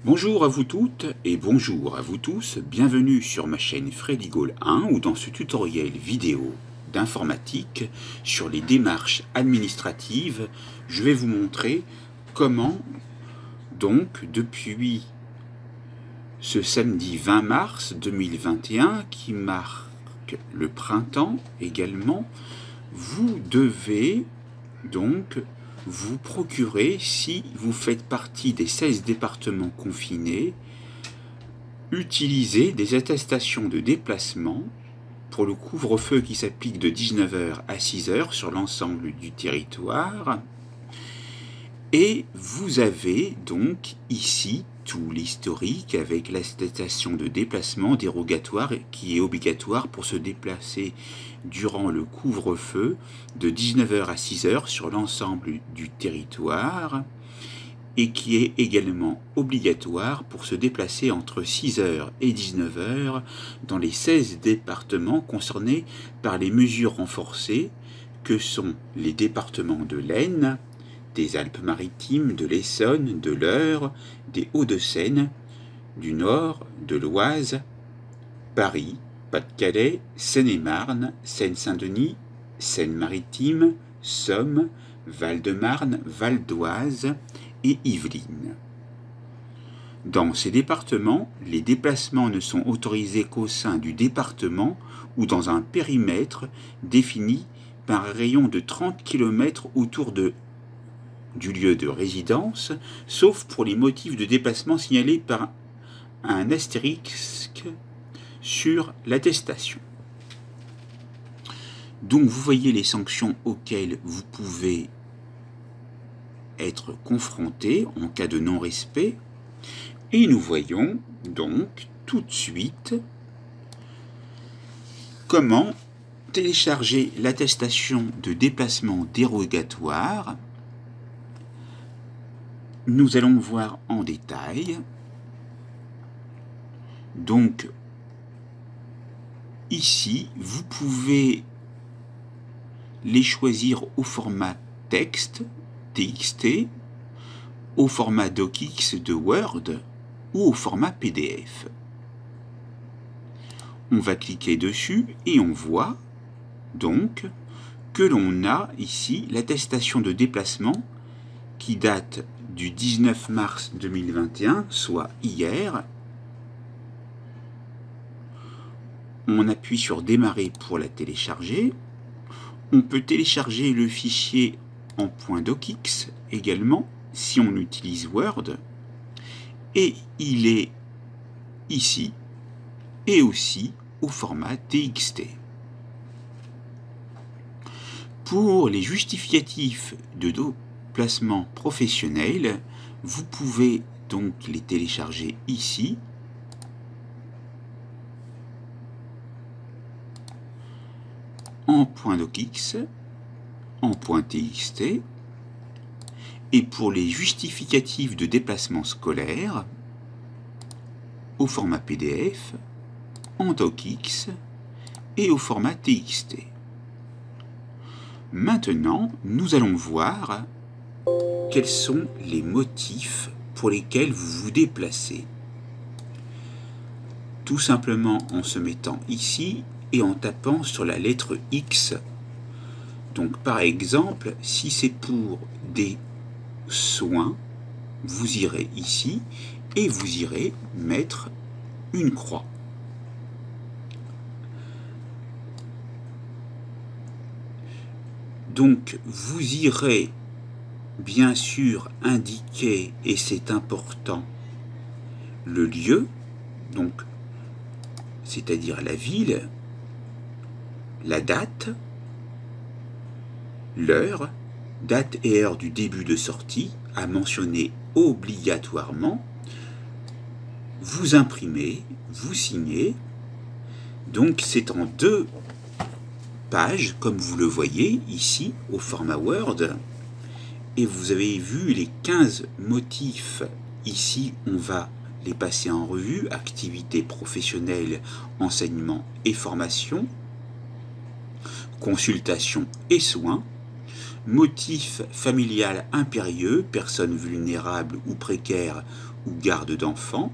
Bonjour à vous toutes et bonjour à vous tous, bienvenue sur ma chaîne Freddy Gall 1 ou dans ce tutoriel vidéo d'informatique sur les démarches administratives, je vais vous montrer comment donc depuis ce samedi 20 mars 2021 qui marque le printemps également, vous devez donc vous procurer, si vous faites partie des 16 départements confinés, utiliser des attestations de déplacement pour le couvre-feu qui s'applique de 19h à 6h sur l'ensemble du territoire. Et vous avez donc ici tout l'historique avec l'attestation de déplacement dérogatoire qui est obligatoire pour se déplacer durant le couvre-feu de 19h à 6h sur l'ensemble du territoire et qui est également obligatoire pour se déplacer entre 6h et 19h dans les 16 départements concernés par les mesures renforcées que sont les départements de l'Aisne, des Alpes-Maritimes, de l'Essonne, de l'Eure, des Hauts-de-Seine, du Nord, de l'Oise, Paris, Pas-de-Calais, Seine-et-Marne, Seine-Saint-Denis, Seine-Maritime, Somme, Val-de-Marne, Val d'Oise et Yvelines. Dans ces départements, les déplacements ne sont autorisés qu'au sein du département ou dans un périmètre défini par un rayon de 30 km autour du lieu de résidence, sauf pour les motifs de déplacement signalés par un astérisque sur l'attestation. Donc vous voyez les sanctions auxquelles vous pouvez être confronté en cas de non-respect. Et nous voyons donc tout de suite comment télécharger l'attestation de déplacement dérogatoire. Nous allons voir en détail. Donc, ici, vous pouvez les choisir au format texte, TXT, au format DocX de Word ou au format PDF. On va cliquer dessus et on voit donc que l'on a ici l'attestation de déplacement qui date du 19 mars 2021, soit hier. On appuie sur démarrer pour la télécharger. On peut télécharger le fichier en .docx également si on utilise Word. Et il est ici et aussi au format TXT. Pour les justificatifs de déplacement professionnel, vous pouvez donc les télécharger ici. En .docx, en .txt, et pour les justificatifs de déplacement scolaire, au format PDF, en docx et au format TXT. Maintenant, nous allons voir quels sont les motifs pour lesquels vous vous déplacez. Tout simplement en se mettant ici et en tapant sur la lettre X. Donc par exemple, si c'est pour des soins, vous irez ici et vous irez mettre une croix. Donc vous irez bien sûr indiquer, et c'est important, le lieu, donc c'est-à-dire la ville, la date, l'heure, date et heure du début de sortie à mentionner obligatoirement. Vous imprimez, vous signez. Donc c'est en 2 pages, comme vous le voyez ici au format Word. Et vous avez vu les 15 motifs. Ici, on va les passer en revue. Activités professionnelles, enseignement et formation. Consultation et soins. Motif familial impérieux, personnes vulnérables ou précaires ou garde d'enfants,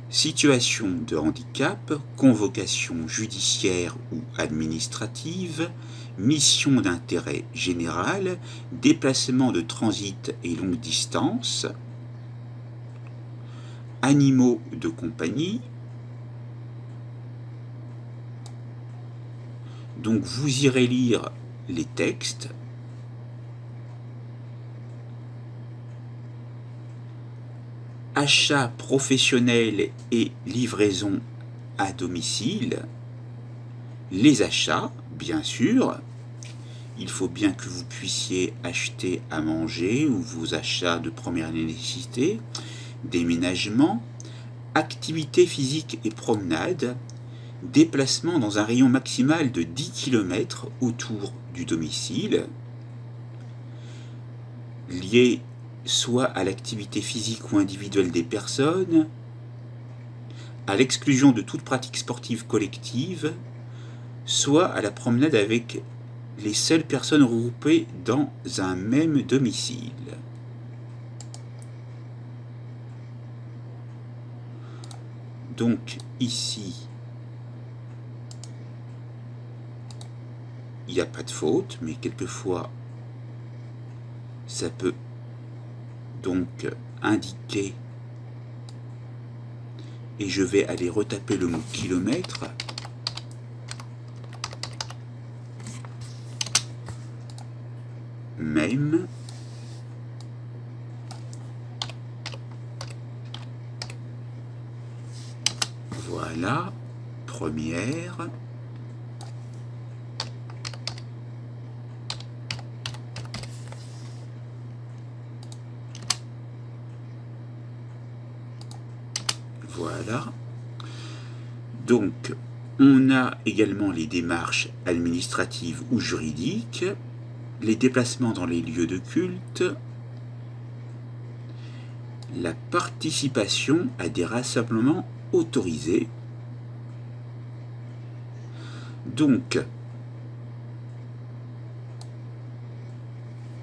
situation de handicap, convocation judiciaire ou administrative, mission d'intérêt général, déplacement de transit et longue distance, animaux de compagnie. Donc vous irez lire les textes. Achat professionnel et livraison à domicile. Les achats, bien sûr. Il faut bien que vous puissiez acheter à manger ou vos achats de première nécessité. Déménagement, activité physique et promenade, déplacement dans un rayon maximal de 10 km autour du domicile, lié soit à l'activité physique ou individuelle des personnes, à l'exclusion de toute pratique sportive collective, soit à la promenade avec les seules personnes regroupées dans un même domicile. Donc ici, il n'y a pas de faute, mais quelquefois, ça peut donc indiquer, et je vais aller retaper le mot kilomètre, même, voilà, première, voilà. Donc, on a également les démarches administratives ou juridiques, les déplacements dans les lieux de culte, la participation à des rassemblements autorisés. Donc,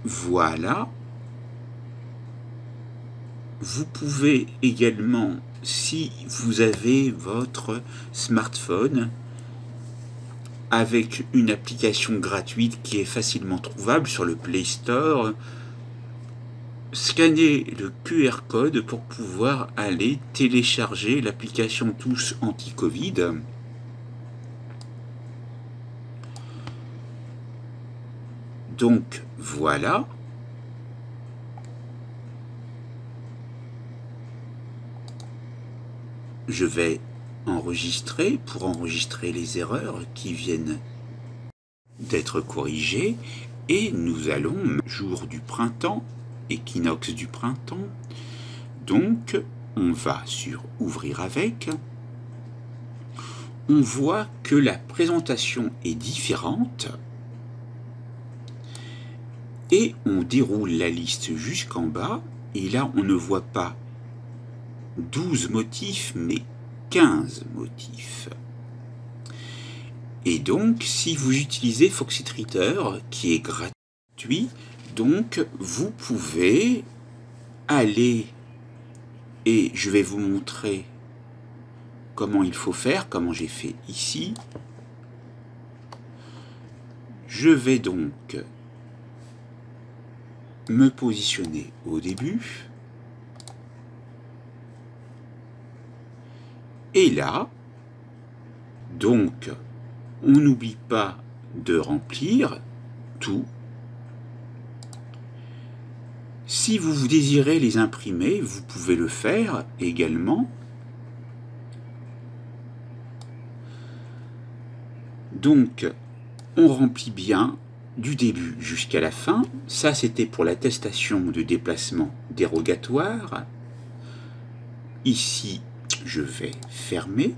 voilà. Vous pouvez également, si vous avez votre smartphone, avec une application gratuite qui est facilement trouvable sur le Play Store, scanner le QR code pour pouvoir aller télécharger l'application Tous Anti-Covid. Donc voilà. Je vais enregistrer pour enregistrer les erreurs qui viennent d'être corrigées et nous allons, jour du printemps, équinoxe du printemps, donc on va sur ouvrir avec, on voit que la présentation est différente et on déroule la liste jusqu'en bas et là on ne voit pas 12 motifs, mais 15 motifs. Et donc, si vous utilisez Foxit Reader, qui est gratuit, donc vous pouvez aller, et je vais vous montrer comment il faut faire, comment j'ai fait ici. Je vais donc me positionner au début. Et là, donc, on n'oublie pas de remplir tout. Si vous désirez les imprimer, vous pouvez le faire également. Donc, on remplit bien du début jusqu'à la fin. Ça, c'était pour l'attestation de déplacement dérogatoire. Ici, je vais fermer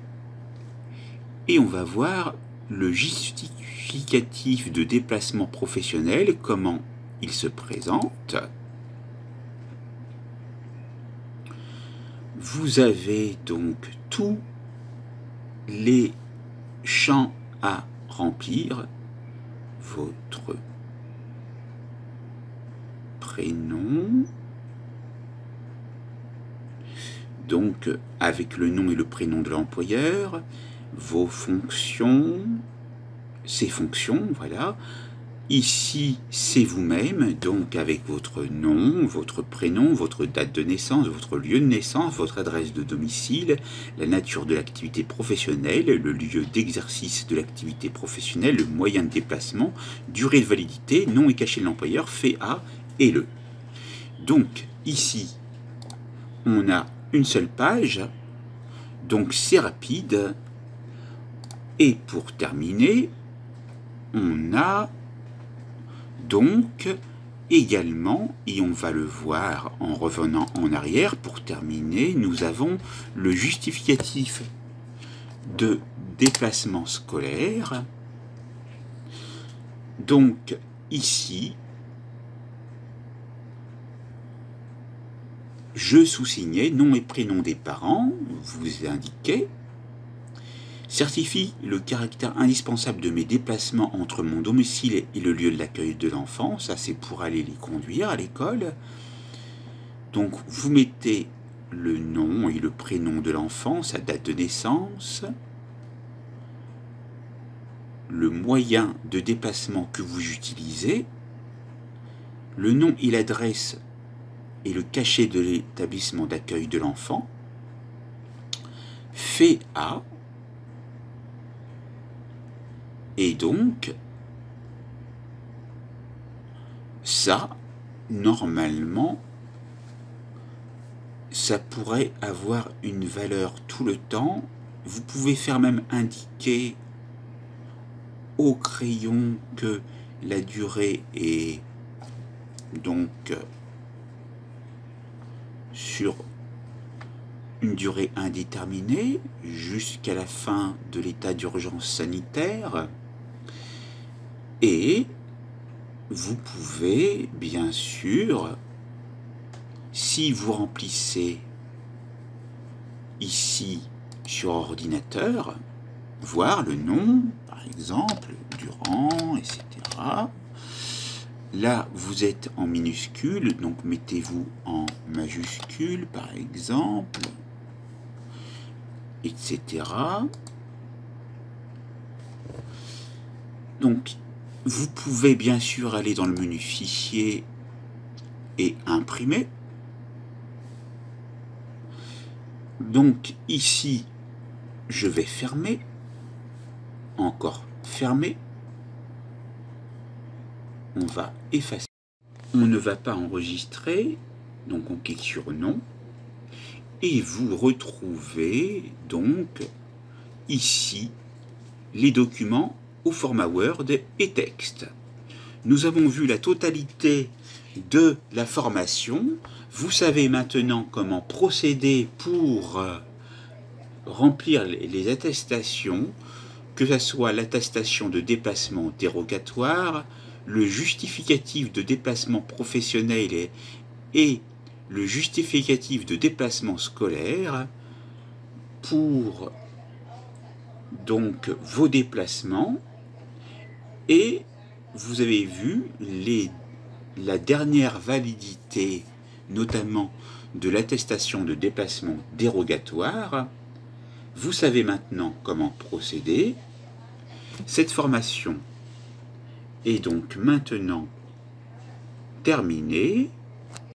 et on va voir le justificatif de déplacement professionnel, comment il se présente. Vous avez donc tous les champs à remplir, votre prénom, donc avec le nom et le prénom de l'employeur, vos fonctions, ses fonctions, voilà. Ici, c'est vous-même, donc avec votre nom, votre prénom, votre date de naissance, votre lieu de naissance, votre adresse de domicile, la nature de l'activité professionnelle, le lieu d'exercice de l'activité professionnelle, le moyen de déplacement, durée de validité, nom et cachet de l'employeur, fait à et le. Donc, ici, on a une seule page, donc c'est rapide. Et pour terminer, on a donc également, et on va le voir en revenant en arrière, pour terminer, nous avons le justificatif de déplacement scolaire. Donc ici, je sous-signais nom et prénom des parents, vous indiquez, certifie le caractère indispensable de mes déplacements entre mon domicile et le lieu de l'accueil de l'enfant. Ça, c'est pour aller les conduire à l'école. Donc, vous mettez le nom et le prénom de l'enfant, sa date de naissance, le moyen de déplacement que vous utilisez, le nom et l'adresse et le cachet de l'établissement d'accueil de l'enfant, fait à. Et donc, ça, normalement, ça pourrait avoir une valeur tout le temps. Vous pouvez faire même indiquer au crayon que la durée est donc sur une durée indéterminée jusqu'à la fin de l'état d'urgence sanitaire. Et vous pouvez, bien sûr, si vous remplissez ici sur ordinateur, voir le nom, par exemple, Durand, etc. Là, vous êtes en minuscule, donc mettez-vous en majuscule, par exemple, etc. Donc, vous pouvez bien sûr aller dans le menu Fichier et imprimer. Donc ici, je vais fermer, encore fermer. On va effacer. On ne va pas enregistrer, donc on clique sur non. Et vous retrouvez donc ici les documents au format Word et texte. Nous avons vu la totalité de la formation. Vous savez maintenant comment procéder pour remplir les attestations, que ce soit l'attestation de déplacement dérogatoire, le justificatif de déplacement professionnel et le justificatif de déplacement scolaire pour donc vos déplacements. Et vous avez vu la dernière validité, notamment de l'attestation de déplacement dérogatoire. Vous savez maintenant comment procéder. Cette formation est donc maintenant terminée.